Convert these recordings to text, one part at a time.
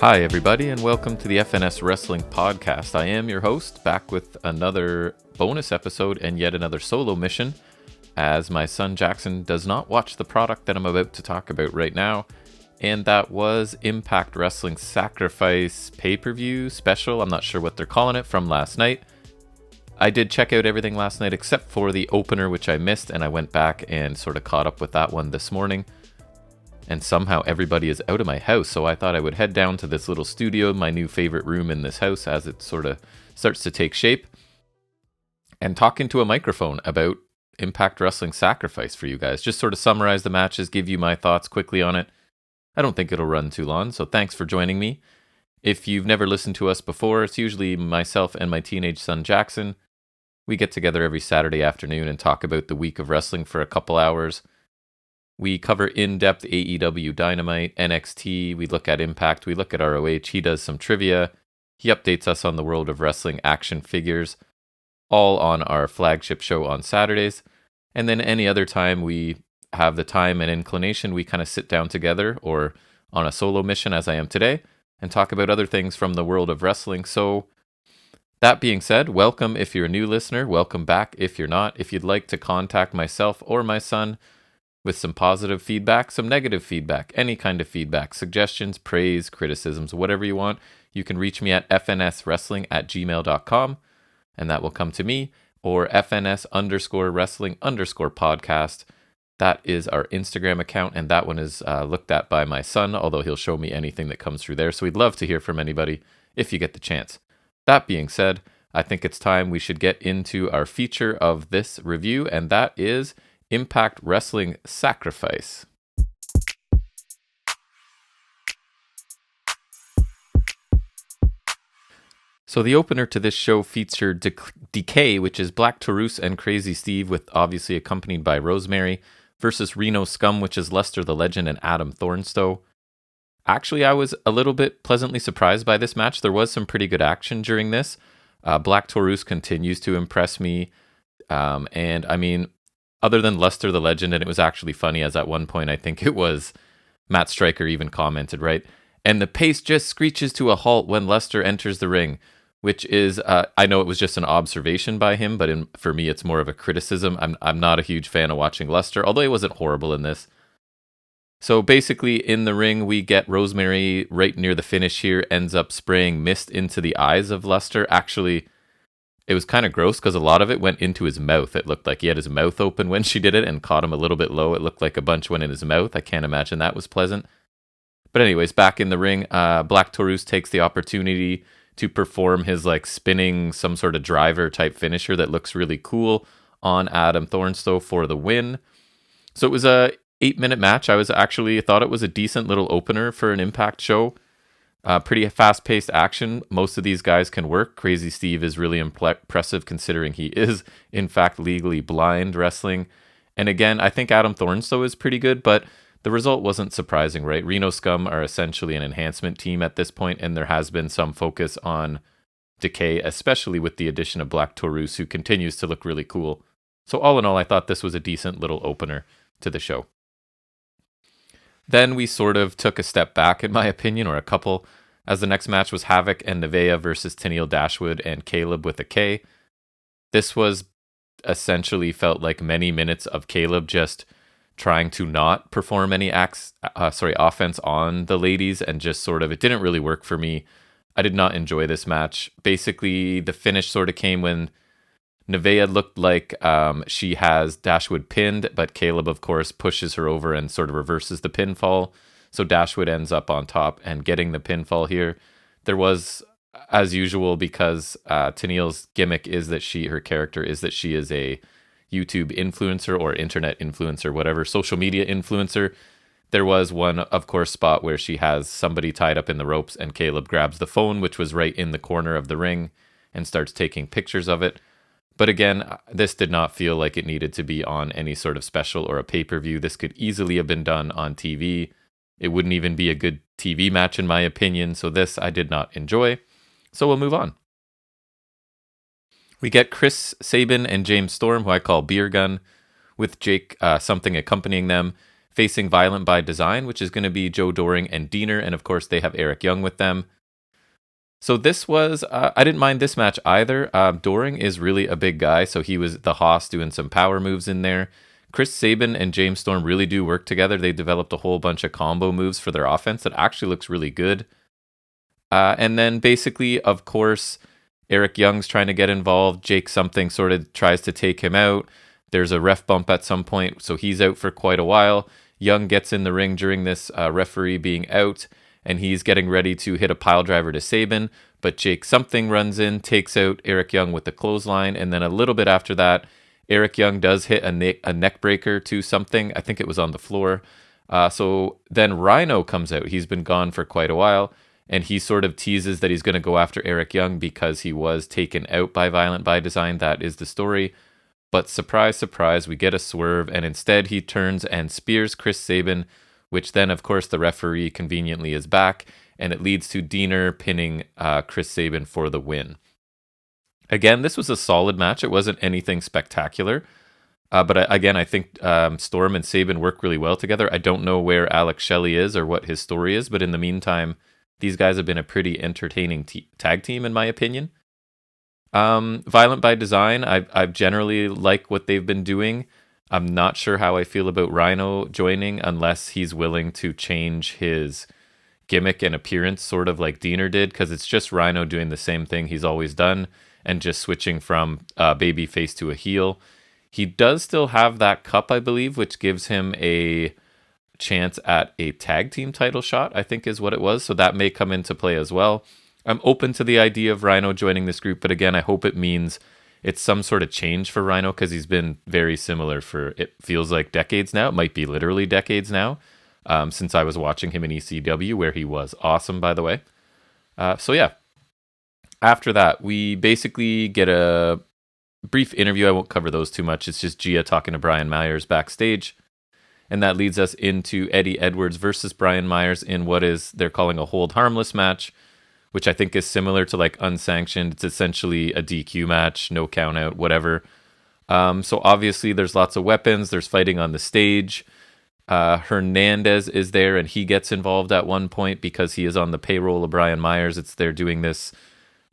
Hi, everybody, and welcome to the FNS Wrestling Podcast. I am your host, back with another bonus episode and yet another solo mission, as my son Jackson does not watch the product that I'm about to talk about right now, and that was Impact Wrestling Sacrifice pay-per-view special. I'm not sure what they're calling it, from last night. I did check out everything last night except for the opener, which I missed, and I went back and sort of caught up with that one this morning. And somehow everybody is out of my house, so I thought I would head down to this little studio, my new favorite room in this house as it sort of starts to take shape, and talk into a microphone about Impact Wrestling Sacrifice for you guys. Just sort of summarize the matches, give you my thoughts quickly on it. I don't think it'll run too long, so thanks for joining me. If you've never listened to us before, it's usually myself and my teenage son Jackson. We get together every Saturday afternoon and talk about the week of wrestling for a couple hours. We cover in-depth AEW Dynamite, NXT, we look at Impact, we look at ROH, he does some trivia, he updates us on the world of wrestling action figures, all on our flagship show on Saturdays, and then any other time we have the time and inclination, we kind of sit down together, or on a solo mission as I am today, and talk about other things from the world of wrestling. So, that being said, welcome if you're a new listener, welcome back if you're not. If you'd like to contact myself or my son, with some positive feedback, some negative feedback, any kind of feedback, suggestions, praise, criticisms, whatever you want, you can reach me at fnswrestling@gmail.com, and that will come to me, or FNS_wrestling_podcast. That is our Instagram account, and that one is looked at by my son, although he'll show me anything that comes through there, so we'd love to hear from anybody if you get the chance. That being said, I think it's time we should get into our feature of this review, and that is Impact Wrestling Sacrifice. So the opener to this show featured Decay, which is Black Taurus and Crazy Steve, with obviously accompanied by Rosemary, versus Reno Scum, which is Lester the Legend and Adam Thornstowe. Actually, I was a little bit pleasantly surprised by this match. There was some pretty good action during this. Black Taurus continues to impress me, and I mean, other than Lester the Legend, and it was actually funny, as at one point I think it was Matt Stryker even commented, right? And the pace just screeches to a halt when Lester enters the ring, which is, I know it was just an observation by him, but for me it's more of a criticism. I'm not a huge fan of watching Lester, although he wasn't horrible in this. So basically in the ring we get Rosemary right near the finish here, ends up spraying mist into the eyes of Lester. Actually, it was kind of gross because a lot of it went into his mouth. It looked like he had his mouth open when she did it and caught him a little bit low. It looked like a bunch went in his mouth. I can't imagine that was pleasant. But anyways, back in the ring, Black Taurus takes the opportunity to perform his like spinning, some sort of driver type finisher that looks really cool on Adam Thornstowe for the win. So it was a 8-minute match. I thought it was a decent little opener for an Impact show. Pretty fast-paced action. Most of these guys can work. Crazy Steve is really impressive considering he is, in fact, legally blind wrestling. And again, I think Adam Thornstowe is pretty good, but the result wasn't surprising, right? Reno Scum are essentially an enhancement team at this point, and there has been some focus on Decay, especially with the addition of Black Taurus, who continues to look really cool. So all in all, I thought this was a decent little opener to the show. Then we sort of took a step back, in my opinion, or a couple, as the next match was Havoc and Nevaeh versus Tennille Dashwood and Caleb with a K. This was essentially felt like many minutes of Caleb just trying to not perform any offense on the ladies, and just sort of, it didn't really work for me. I did not enjoy this match. Basically, the finish sort of came when Nevaeh looked like she has Dashwood pinned, but Caleb, of course, pushes her over and sort of reverses the pinfall. So Dashwood ends up on top and getting the pinfall here. There was, as usual, because Tennille's gimmick is that her character is that she is a YouTube influencer or internet influencer, whatever, social media influencer. There was one, of course, spot where she has somebody tied up in the ropes and Caleb grabs the phone, which was right in the corner of the ring, and starts taking pictures of it. But again, this did not feel like it needed to be on any sort of special or a pay-per-view. This could easily have been done on TV. It wouldn't even be a good TV match in my opinion, so this I did not enjoy. So we'll move on. We get Chris Sabin and James Storm, who I call Beer Gun, with Jake something accompanying them, facing Violent by Design, which is going to be Joe Doring and Diener, and of course they have Eric Young with them. So this was, I didn't mind this match either. Doring is really a big guy, so he was the Hoss doing some power moves in there. Chris Sabin and James Storm really do work together. They developed a whole bunch of combo moves for their offense that actually looks really good. And then basically, of course, Eric Young's trying to get involved. Jake something sort of tries to take him out. There's a ref bump at some point, so he's out for quite a while. Young gets in the ring during this referee being out, and he's getting ready to hit a pile driver to Sabin, but Jake something runs in, takes out Eric Young with the clothesline, and then a little bit after that, Eric Young does hit a neck breaker to something. I think it was on the floor. So then Rhino comes out. He's been gone for quite a while, and he sort of teases that he's going to go after Eric Young because he was taken out by Violent by Design. That is the story. But surprise, surprise, we get a swerve, and instead he turns and spears Chris Sabin, which then, of course, the referee conveniently is back, and it leads to Diener pinning Chris Sabin for the win. Again, this was a solid match. It wasn't anything spectacular. But again, I think Storm and Sabin work really well together. I don't know where Alex Shelley is or what his story is, but in the meantime, these guys have been a pretty entertaining tag team, in my opinion. Violent by Design, I generally like what they've been doing. I'm not sure how I feel about Rhino joining unless he's willing to change his gimmick and appearance, sort of like Diener did, because it's just Rhino doing the same thing he's always done and just switching from baby face to a heel. He does still have that cup, I believe, which gives him a chance at a tag team title shot, I think is what it was. So that may come into play as well. I'm open to the idea of Rhino joining this group, but again, I hope it means it's some sort of change for Rhino, because he's been very similar for, it feels like, decades now. It might be literally decades now, since I was watching him in ECW, where he was awesome, by the way. So yeah, after that, we basically get a brief interview. I won't cover those too much. It's just Gia talking to Brian Myers backstage. And that leads us into Eddie Edwards versus Brian Myers in what is they're calling a hold harmless match, which I think is similar to like unsanctioned. It's essentially a DQ match, no count out, whatever. So obviously there's lots of weapons. There's fighting on the stage. Hernandez is there, and he gets involved at one point because he is on the payroll of Brian Myers. They're doing this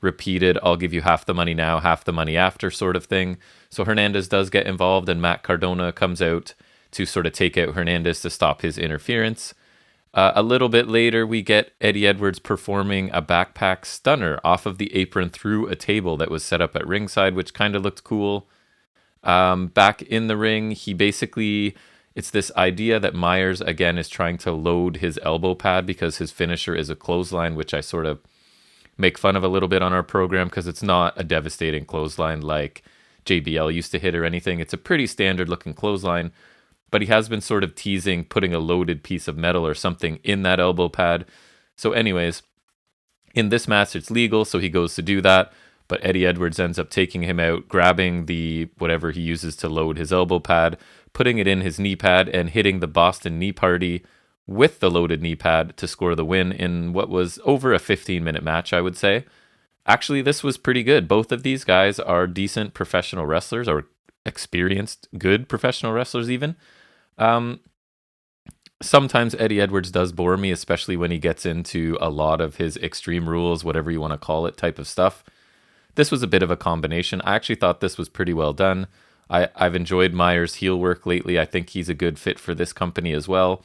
repeated, I'll give you half the money now, half the money after sort of thing. So Hernandez does get involved, and Matt Cardona comes out to sort of take out Hernandez to stop his interference. A little bit later, we get Eddie Edwards performing a backpack stunner off of the apron through a table that was set up at ringside, which kind of looked cool. Back in the ring, it's this idea that Myers, again, is trying to load his elbow pad because his finisher is a clothesline, which I sort of make fun of a little bit on our program because it's not a devastating clothesline like JBL used to hit or anything. It's a pretty standard looking clothesline. But he has been sort of teasing putting a loaded piece of metal or something in that elbow pad. So anyways, in this match, it's legal, so he goes to do that. But Eddie Edwards ends up taking him out, grabbing the whatever he uses to load his elbow pad, putting it in his knee pad, and hitting the Boston Knee Party with the loaded knee pad to score the win in what was over a 15-minute match, I would say. Actually, this was pretty good. Both of these guys are decent professional wrestlers, or experienced, good professional wrestlers even. Sometimes Eddie Edwards does bore me, especially when he gets into a lot of his Extreme Rules, whatever you want to call it, type of stuff. This was a bit of a combination. I actually thought this was pretty well done. I've enjoyed Myers' heel work lately. I think he's a good fit for this company as well.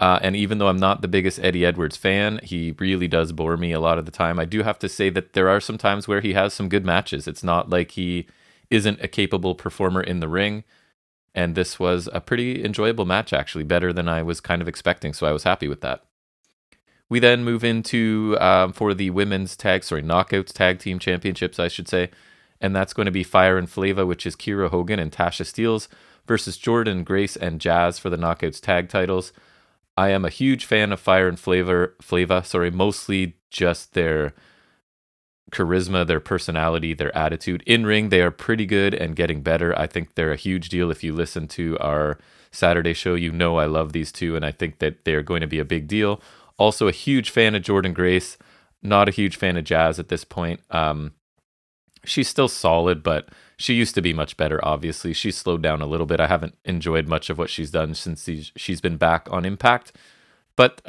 And even though I'm not the biggest Eddie Edwards fan, he really does bore me a lot of the time. I do have to say that there are some times where he has some good matches. It's not like he isn't a capable performer in the ring. And this was a pretty enjoyable match, actually, better than I was kind of expecting. So I was happy with that. We then move into for the Knockouts Tag Team Championships, I should say. And that's going to be Fire and Flava, which is Kira Hogan and Tasha Steelz, versus Jordan, Grace, and Jazz for the Knockouts Tag titles. I am a huge fan of Fire and Flava, mostly just their charisma, their personality, their attitude. In ring, they are pretty good and getting better. I think they're a huge deal. If you listen to our Saturday show, you know I love these two, and I think that they're going to be a big deal. Also a huge fan of Jordan Grace, not a huge fan of Jazz at this point. She's still solid, but She used to be much better, obviously. She's slowed down a little bit. I haven't enjoyed much of what she's done since she's been back on Impact. But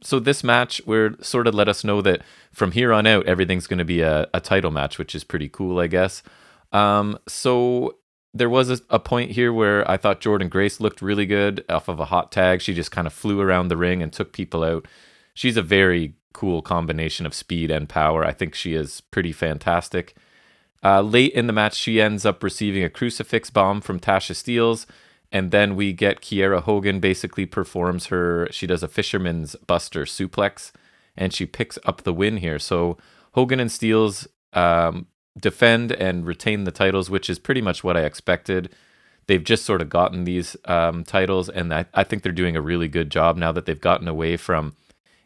so this match, we're sort of let us know that from here on out, everything's going to be a title match, which is pretty cool, I guess. So there was a point here where I thought Jordynne Grace looked really good off of a hot tag. She just kind of flew around the ring and took people out. She's a very cool combination of speed and power. I think she is pretty fantastic. Late in the match, she ends up receiving a crucifix bomb from Tasha Steelz, and then we get Kiera Hogan basically performs she does a fisherman's buster suplex, and she picks up the win here. So Hogan and Steelz defend and retain the titles, which is pretty much what I expected. They've just sort of gotten these titles, and I think they're doing a really good job now that they've gotten away from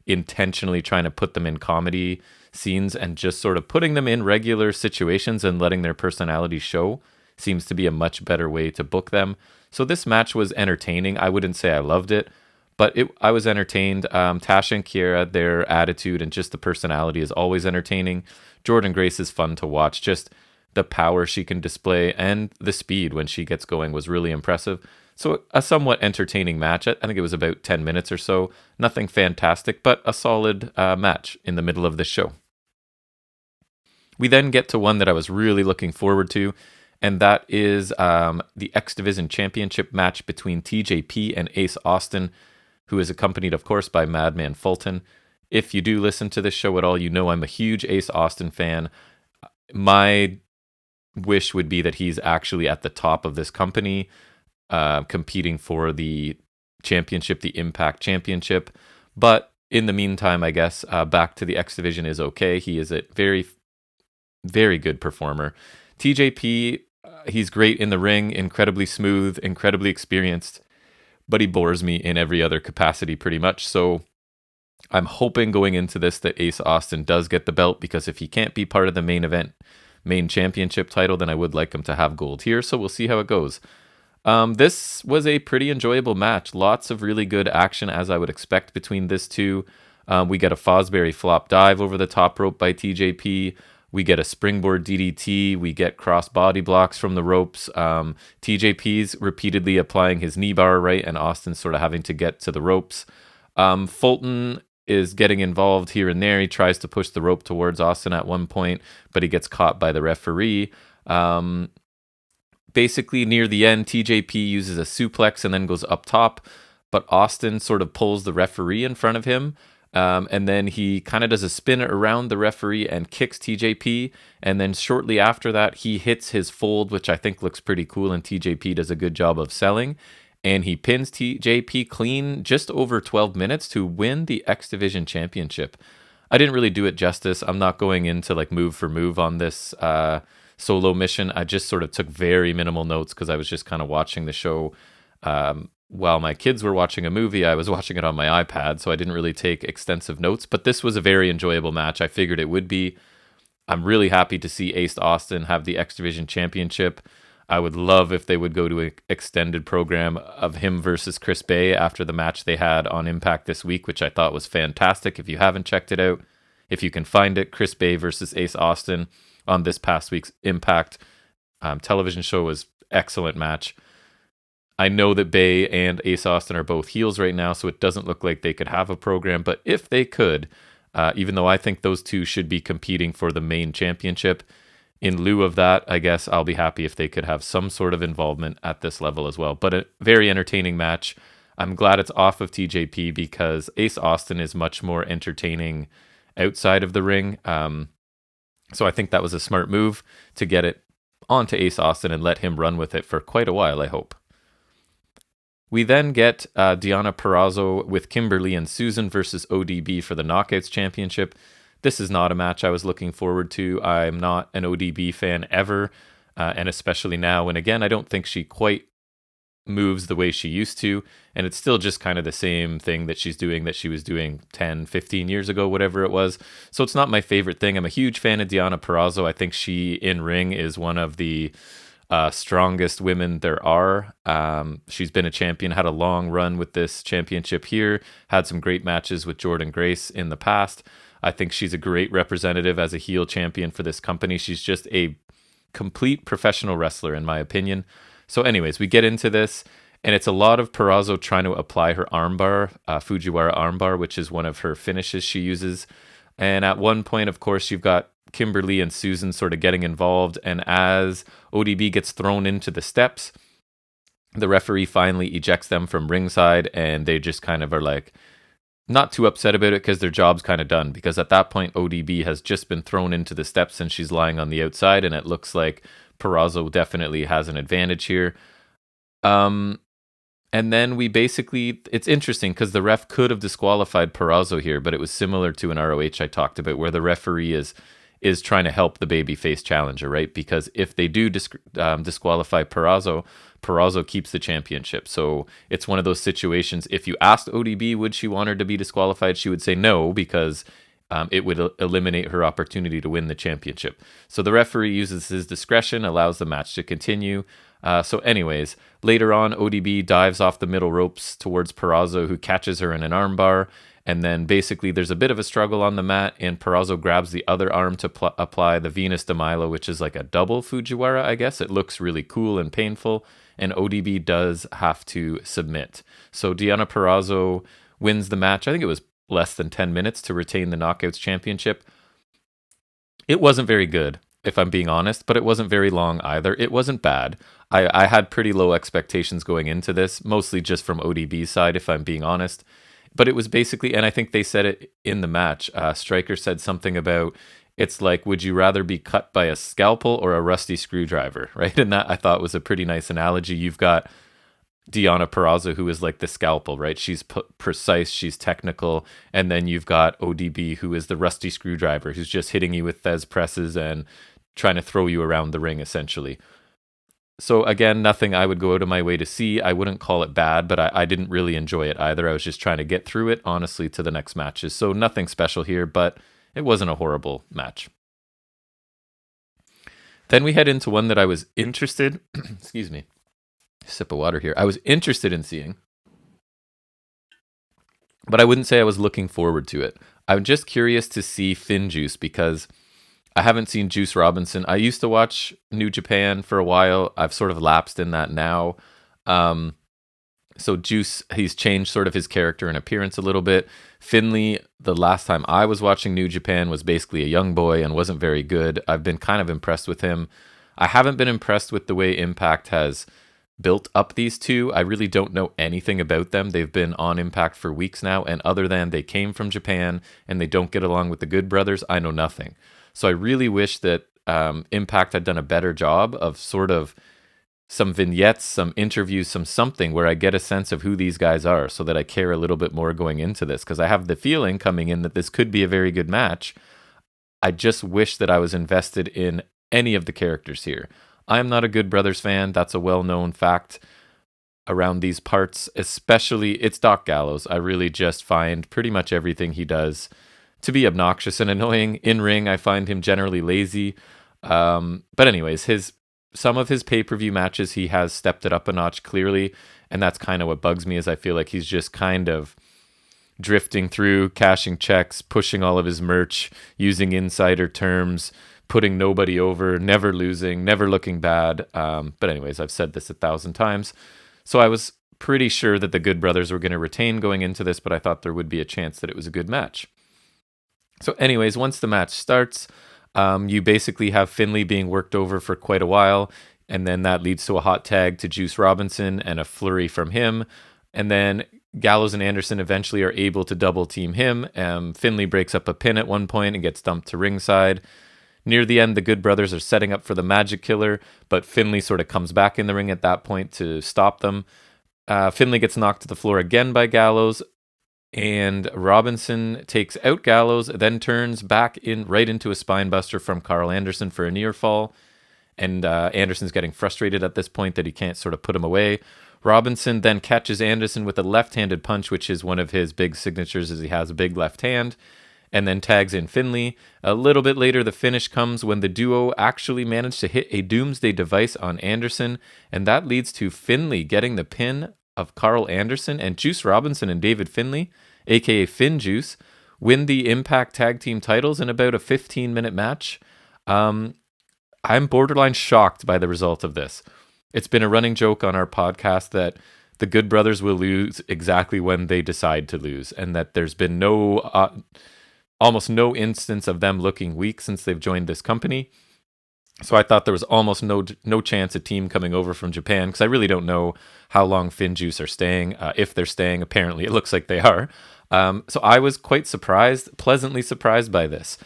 intentionally trying to put them in comedy scenes and just sort of putting them in regular situations and letting their personality show seems to be a much better way to book them. So this match was entertaining. I wouldn't say I loved it, but I was entertained. Tasha and Kiera, their attitude and just the personality is always entertaining. Jordynne Grace is fun to watch. Just the power she can display and the speed when she gets going was really impressive. So a somewhat entertaining match. I think it was about 10 minutes or so. Nothing fantastic, but a solid match in the middle of this show. We then get to one that I was really looking forward to, and that is the X Division Championship match between TJP and Ace Austin, who is accompanied, of course, by Madman Fulton. If you do listen to this show at all, you know I'm a huge Ace Austin fan. My wish would be that he's actually at the top of this company, competing for the championship, the Impact Championship. But in the meantime, I guess back to the X Division is okay. He is a very, very good performer. TJP, he's great in the ring, incredibly smooth, incredibly experienced, but he bores me in every other capacity pretty much. So I'm hoping going into this that Ace Austin does get the belt, because if he can't be part of the main event, main championship title, then I would like him to have gold here. So we'll see how it goes. This was a pretty enjoyable match. Lots of really good action, as I would expect between this two. We get a Fosbury flop dive over the top rope by TJP. We get a springboard DDT. We get cross body blocks from the ropes. TJP's repeatedly applying his knee bar, right? And Austin sort of having to get to the ropes. Fulton is getting involved here and there. He tries to push the rope towards Austin at one point, but he gets caught by the referee. Basically, near the end, TJP uses a suplex and then goes up top, but Austin sort of pulls the referee in front of him. And then he kind of does a spin around the referee and kicks TJP. And then shortly after that, he hits his fold, which I think looks pretty cool. And TJP does a good job of selling. And he pins TJP clean just over 12 minutes to win the X Division Championship. I didn't really do it justice. I'm not going into like move for move on this solo mission. I just sort of took very minimal notes because I was just kind of watching the show. While my kids were watching a movie, I was watching it on my iPad, so I didn't really take extensive notes. But this was a very enjoyable match. I figured it would be. I'm really happy to see Ace Austin have the X Division Championship. I would love if they would go to an extended program of him versus Chris Bay after the match they had on Impact this week, which I thought was fantastic. If you haven't checked it out, if you can find it, Chris Bay versus Ace Austin on this past week's Impact television show was excellent match. I know that Bay and Ace Austin are both heels right now, so it doesn't look like they could have a program. But if they could, even though I think those two should be competing for the main championship, in lieu of that, I guess I'll be happy if they could have some sort of involvement at this level as well. But a very entertaining match. I'm glad it's off of TJP because Ace Austin is much more entertaining outside of the ring. So I think that was a smart move to get it onto Ace Austin and let him run with it for quite a while, I hope. We then get Deonna Purrazzo with Kimberly and Susan versus ODB for the Knockouts Championship. This is not a match I was looking forward to. I'm not an ODB fan ever, and especially now. And again, I don't think she quite moves the way she used to, and it's still just kind of the same thing that she's doing that she was doing 10, 15 years ago, whatever it was. So it's not my favorite thing. I'm a huge fan of Deonna Purrazzo. I think she, in ring, is one of the strongest women there are. She's been a champion, had a long run with this championship here, had some great matches with Jordynne Grace in the past. I think she's a great representative as a heel champion for this company. She's just a complete professional wrestler, in my opinion. So anyways, we get into this, and it's a lot of Purrazzo trying to apply her armbar, Fujiwara armbar, which is one of her finishes she uses. And at one point, of course, you've got Kimberly and Susan sort of getting involved. And as ODB gets thrown into the steps, the referee finally ejects them from ringside, and they just kind of are like not too upset about it because their job's kind of done. Because at that point, ODB has just been thrown into the steps and she's lying on the outside, and it looks like Purrazzo definitely has an advantage here. And then we basically, it's interesting because the ref could have disqualified Purrazzo here, but it was similar to an ROH I talked about where the referee is trying to help the babyface challenger, right? Because if they do disqualify Purrazzo, Purrazzo keeps the championship. So it's one of those situations. If you asked ODB, would she want her to be disqualified? She would say no, because it would eliminate her opportunity to win the championship. So the referee uses his discretion, allows the match to continue. So anyways, later on, ODB dives off the middle ropes towards Purrazzo, who catches her in an armbar. And then basically there's a bit of a struggle on the mat, and Purrazzo grabs the other arm to apply the Venus de Milo, which is like a double Fujiwara, I guess. It looks really cool and painful, and ODB does have to submit. So Deonna Purrazzo wins the match. I think it was less than 10 minutes to retain the Knockouts Championship. It wasn't very good, if I'm being honest, but it wasn't very long either. It wasn't bad. I had pretty low expectations going into this, mostly just from ODB's side, if I'm being honest. But it was basically, and I think they said it in the match, Stryker said something about, it's like, would you rather be cut by a scalpel or a rusty screwdriver, right? And that I thought was a pretty nice analogy. You've got Deonna Purrazzo, who is like the scalpel, right? She's precise, she's technical. And then you've got ODB, who is the rusty screwdriver, who's just hitting you with Thez presses and trying to throw you around the ring, essentially. So again, nothing I would go out of my way to see. I wouldn't call it bad, but I didn't really enjoy it either. I was just trying to get through it, honestly, to the next matches. So nothing special here, but it wasn't a horrible match. Then we head into one that I was interested, excuse me, sip of water here. I was interested in seeing, but I wouldn't say I was looking forward to it. I'm just curious to see FinnJuice because I haven't seen Juice Robinson. I used to watch New Japan for a while. I've sort of lapsed in that now. So Juice, he's changed sort of his character and appearance a little bit. Finley, the last time I was watching New Japan, was basically a young boy and wasn't very good. I've been kind of impressed with him. I haven't been impressed with the way Impact has built up these two. I really don't know anything about them. They've been on Impact for weeks now, and other than they came from Japan and they don't get along with the Good Brothers, I know nothing. So I really wish that Impact had done a better job of sort of some vignettes, some interviews, something where I get a sense of who these guys are so that I care a little bit more going into this, because I have the feeling coming in that this could be a very good match. I just wish that I was invested in any of the characters here. I am not a Good Brothers fan. That's a well-known fact around these parts, especially it's Doc Gallows. I really just find pretty much everything he does to be obnoxious and annoying. In ring, I find him generally lazy. But anyways, some of his pay-per-view matches, he has stepped it up a notch clearly, and that's kind of what bugs me, is I feel like he's just kind of drifting through, cashing checks, pushing all of his merch, using insider terms, putting nobody over, never losing, never looking bad. But anyways, I've said this 1,000 times. So I was pretty sure that the Good Brothers were going to retain going into this, but I thought there would be a chance that it was a good match. So anyways, once the match starts, you basically have Finley being worked over for quite a while, and then that leads to a hot tag to Juice Robinson and a flurry from him. And then Gallows and Anderson eventually are able to double team him. Finley breaks up a pin at one point and gets dumped to ringside. Near the end, the Good Brothers are setting up for the Magic Killer, but Finley sort of comes back in the ring at that point to stop them. Finley gets knocked to the floor again by Gallows, and Robinson takes out Gallows, then turns back right into a spine buster from Carl Anderson for a near fall. And Anderson's getting frustrated at this point that he can't sort of put him away. Robinson then catches Anderson with a left-handed punch, which is one of his big signatures, as he has a big left hand, and then tags in Finley. A little bit later, the finish comes when the duo actually managed to hit a Doomsday device on Anderson, and that leads to Finley getting the pin of Carl Anderson, and Juice Robinson and David Finley, aka FinnJuice, win the Impact Tag Team titles in about a 15-minute match. I'm borderline shocked by the result of this. It's been a running joke on our podcast that the Good Brothers will lose exactly when they decide to lose, and that there's been almost no instance of them looking weak since they've joined this company. So I thought there was almost no chance a team coming over from Japan, because I really don't know how long FinnJuice are staying. If they're staying, apparently it looks like they are. So I was quite pleasantly surprised by this.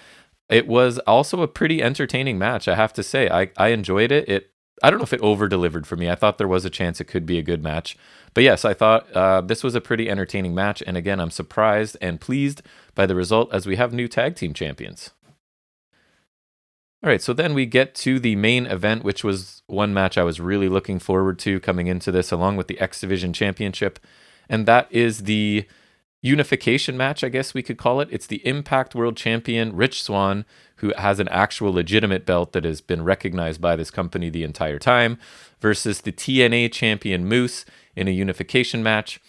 It was also a pretty entertaining match, I have to say. I enjoyed it. I don't know if it over-delivered for me. I thought there was a chance it could be a good match. But yes, I thought this was a pretty entertaining match. And again, I'm surprised and pleased by the result, as we have new tag team champions. All right, so then we get to the main event, which was one match I was really looking forward to coming into this, along with the X Division Championship. And that is the unification match, I guess we could call it. It's the Impact World Champion, Rich Swann, who has an actual legitimate belt that has been recognized by this company the entire time, versus the TNA Champion, Moose, in a unification match.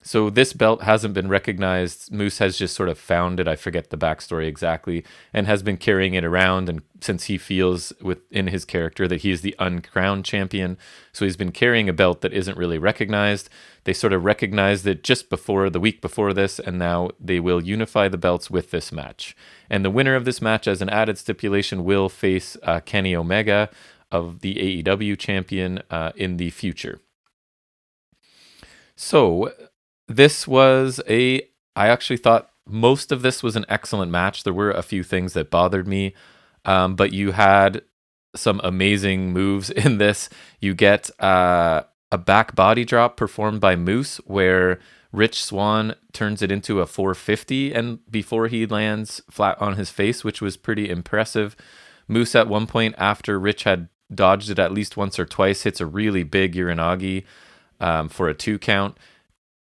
So this belt hasn't been recognized. Moose has just sort of found it. I forget the backstory exactly, and has been carrying it around. And since he feels within his character that he is the uncrowned champion, so he's been carrying a belt that isn't really recognized. They sort of recognized it just before, the week before this, and now they will unify the belts with this match. And the winner of this match, as an added stipulation, will face Kenny Omega of the AEW champion in the future. So this was I actually thought most of this was an excellent match. There were a few things that bothered me, but you had some amazing moves in this. You get a back body drop performed by Moose, where Rich Swann turns it into a 450 and before he lands flat on his face, which was pretty impressive. Moose at one point, after Rich had dodged it at least once or twice, hits a really big Uranagi for a 2 count.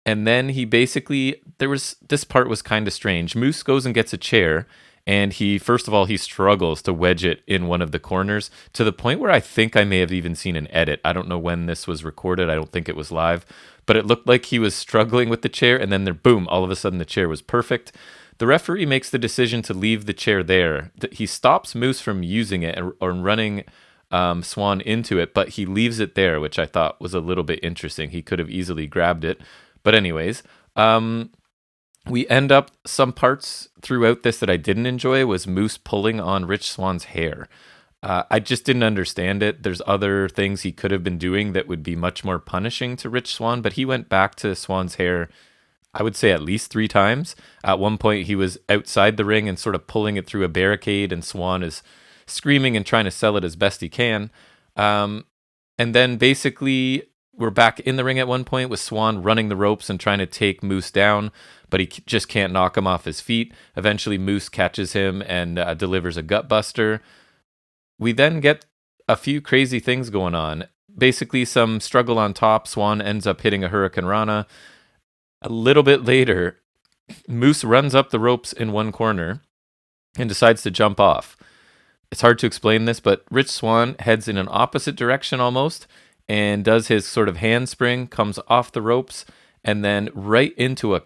And then he basically, this part was kind of strange. Moose goes and gets a chair, and first of all, he struggles to wedge it in one of the corners, to the point where I think I may have even seen an edit. I don't know when this was recorded. I don't think it was live, but it looked like he was struggling with the chair, and then boom, all of a sudden the chair was perfect. The referee makes the decision to leave the chair there. He stops Moose from using it or running Swann into it, but he leaves it there, which I thought was a little bit interesting. He could have easily grabbed it. But anyways, we end up, some parts throughout this that I didn't enjoy was Moose pulling on Rich Swann's hair. I just didn't understand it. There's other things he could have been doing that would be much more punishing to Rich Swann, but he went back to Swann's hair, I would say at least 3 times. At one point, he was outside the ring and sort of pulling it through a barricade, and Swann is screaming and trying to sell it as best he can. And then basically, we're back in the ring at one point with Swann running the ropes and trying to take Moose down, but he just can't knock him off his feet. Eventually, Moose catches him and delivers a gut buster. We then get a few crazy things going on. Basically, some struggle on top. Swann ends up hitting a Hurricane Rana. A little bit later, Moose runs up the ropes in one corner and decides to jump off. It's hard to explain this, but Rich Swann heads in an opposite direction almost, and does his sort of handspring, comes off the ropes, and then right into a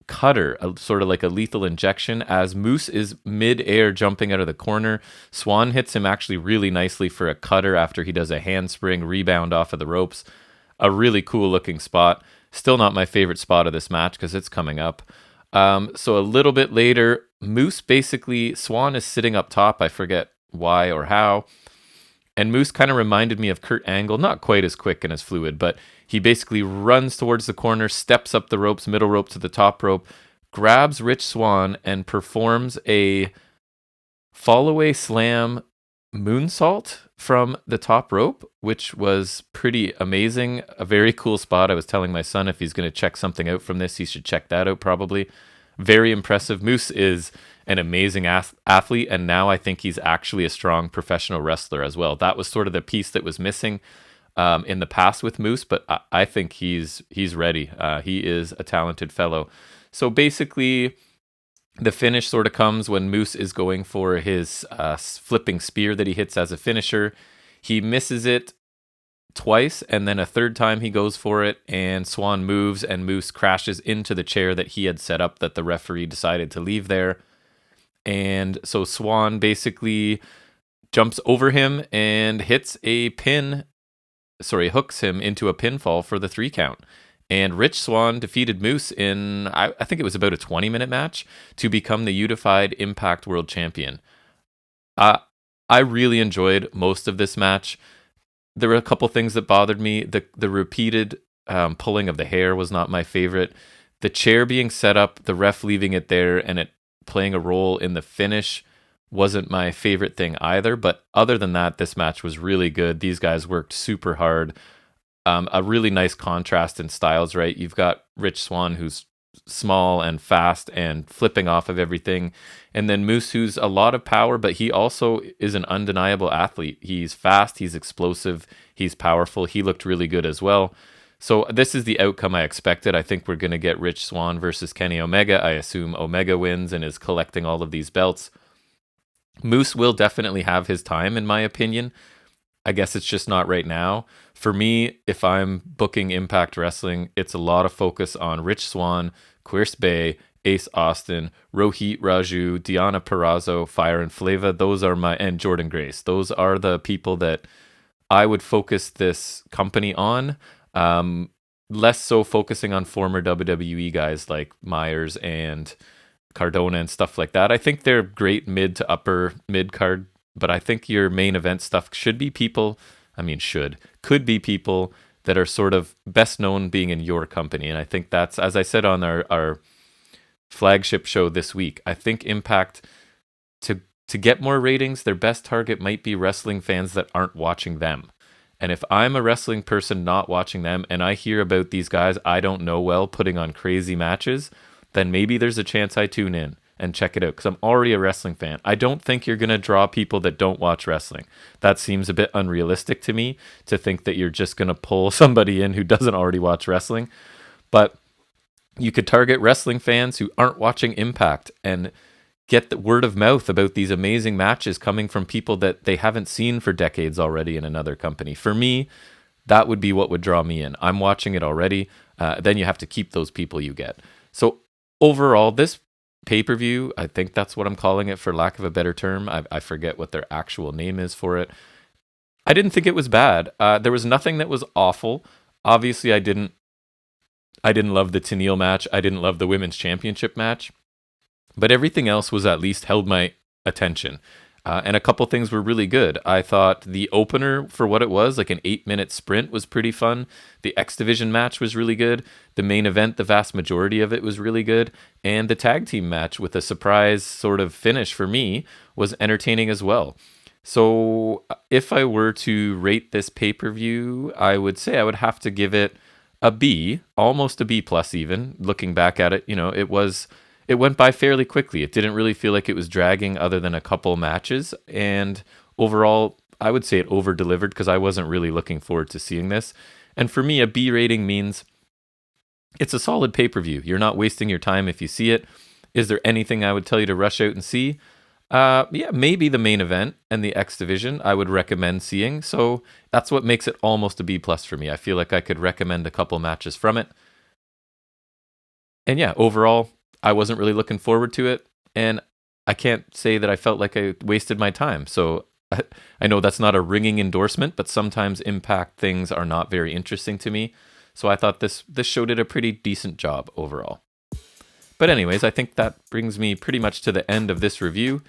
cutter, sort of like a lethal injection, as Moose is mid-air jumping out of the corner. Swann hits him actually really nicely for a cutter after he does a handspring rebound off of the ropes. A really cool looking spot. Still not my favorite spot of this match because it's coming up. So a little bit later, Moose basically, Swann is sitting up top. I forget why or how. And Moose kind of reminded me of Kurt Angle, not quite as quick and as fluid, but he basically runs towards the corner, steps up the ropes, middle rope to the top rope, grabs Rich Swann, and performs a fall-away slam moonsault from the top rope, which was pretty amazing. A very cool spot. I was telling my son if he's going to check something out from this, he should check that out probably. Very impressive. Moose is an amazing athlete, and now I think he's actually a strong professional wrestler as well. That was sort of the piece that was missing in the past with Moose, but I think he's ready. He is a talented fellow. So basically, the finish sort of comes when Moose is going for his flipping spear that he hits as a finisher. He misses it twice, and then a third time he goes for it, and Swann moves, and Moose crashes into the chair that he had set up that the referee decided to leave there. And so Swann basically jumps over him and hooks him into a pinfall for the 3 count. And Rich Swann defeated Moose in, I think it was about a 20-minute match to become the unified Impact World Champion. I really enjoyed most of this match. There were a couple things that bothered me. The repeated pulling of the hair was not my favorite. The chair being set up, the ref leaving it there, and it playing a role in the finish wasn't my favorite thing either. But other than that, this match was really good. These guys worked super hard. A really nice contrast in styles, right? You've got Rich Swann, who's small and fast and flipping off of everything. And then Moose, who's a lot of power, but he also is an undeniable athlete. He's fast, he's explosive, he's powerful. He looked really good as well. So this is the outcome I expected. I think we're going to get Rich Swann versus Kenny Omega. I assume Omega wins and is collecting all of these belts. Moose will definitely have his time, in my opinion. I guess it's just not right now. For me, if I'm booking Impact Wrestling, it's a lot of focus on Rich Swann, Quirce Bay, Ace Austin, Rohit Raju, Deonna Purrazzo, Fire and Flava. And Jordan Grace. Those are the people that I would focus this company on. Less so focusing on former WWE guys like Myers and Cardona and stuff like that. I think they're great mid to upper mid card, but I think your main event stuff could be people that are sort of best known being in your company. And I think that's, as I said on our flagship show this week, I think Impact, to get more ratings, their best target might be wrestling fans that aren't watching them. And if I'm a wrestling person not watching them and I hear about these guys I don't know well putting on crazy matches, then maybe there's a chance I tune in and check it out, because I'm already a wrestling fan. I don't think you're going to draw people that don't watch wrestling. That seems a bit unrealistic to me, to think that you're just going to pull somebody in who doesn't already watch wrestling. But you could target wrestling fans who aren't watching Impact and get the word of mouth about these amazing matches coming from people that they haven't seen for decades already in another company. For me, that would be what would draw me in. I'm watching it already. Then you have to keep those people you get. So overall, this pay-per-view, I think that's what I'm calling it for lack of a better term. I forget what their actual name is for it. I didn't think it was bad. There was nothing that was awful. Obviously, I didn't love the Tenille match. I didn't love the Women's Championship match. But everything else was at least held my attention. And a couple things were really good. I thought the opener, for what it was, like an 8-minute sprint, was pretty fun. The X Division match was really good. The main event, the vast majority of it was really good. And the tag team match with a surprise sort of finish for me was entertaining as well. So if I were to rate this pay-per-view, I would say I would have to give it a B, almost a B plus even. Looking back at it, it went by fairly quickly. It didn't really feel like it was dragging other than a couple matches. And overall, I would say it over-delivered because I wasn't really looking forward to seeing this. And for me, a B rating means it's a solid pay-per-view. You're not wasting your time if you see it. Is there anything I would tell you to rush out and see? Yeah, maybe the main event and the X Division I would recommend seeing. So that's what makes it almost a B plus for me. I feel like I could recommend a couple matches from it. And yeah, overall, I wasn't really looking forward to it, and I can't say that I felt like I wasted my time. So I know that's not a ringing endorsement, but sometimes Impact things are not very interesting to me. So I thought this show did a pretty decent job overall. But anyways, I think that brings me pretty much to the end of this review.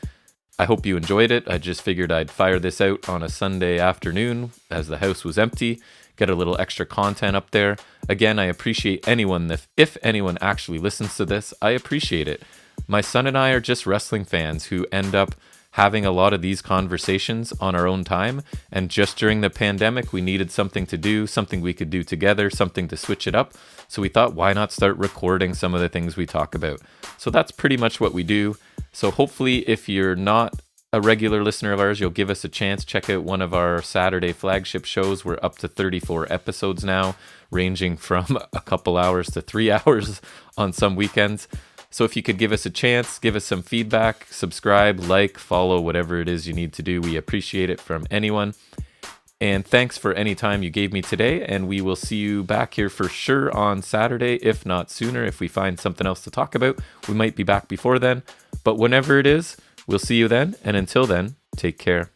I hope you enjoyed it. I just figured I'd fire this out on a Sunday afternoon as the house was empty. Get a little extra content up there. Again, I appreciate anyone, if anyone actually listens to this, I appreciate it. My son and I are just wrestling fans who end up having a lot of these conversations on our own time. And just during the pandemic, we needed something to do, something we could do together, something to switch it up. So we thought, why not start recording some of the things we talk about? So that's pretty much what we do. So hopefully, if you're not a regular listener of ours, you'll give us a chance. Check out one of our Saturday flagship shows. We're up to 34 episodes now, ranging from a couple hours to 3 hours on some weekends. So if you could give us a chance, give us some feedback, subscribe, like, follow, whatever it is you need to do. We appreciate it from anyone. And thanks for any time you gave me today. And we will see you back here for sure on Saturday, if not sooner. If we find something else to talk about, we might be back before then. But whenever it is, we'll see you then. And until then, take care.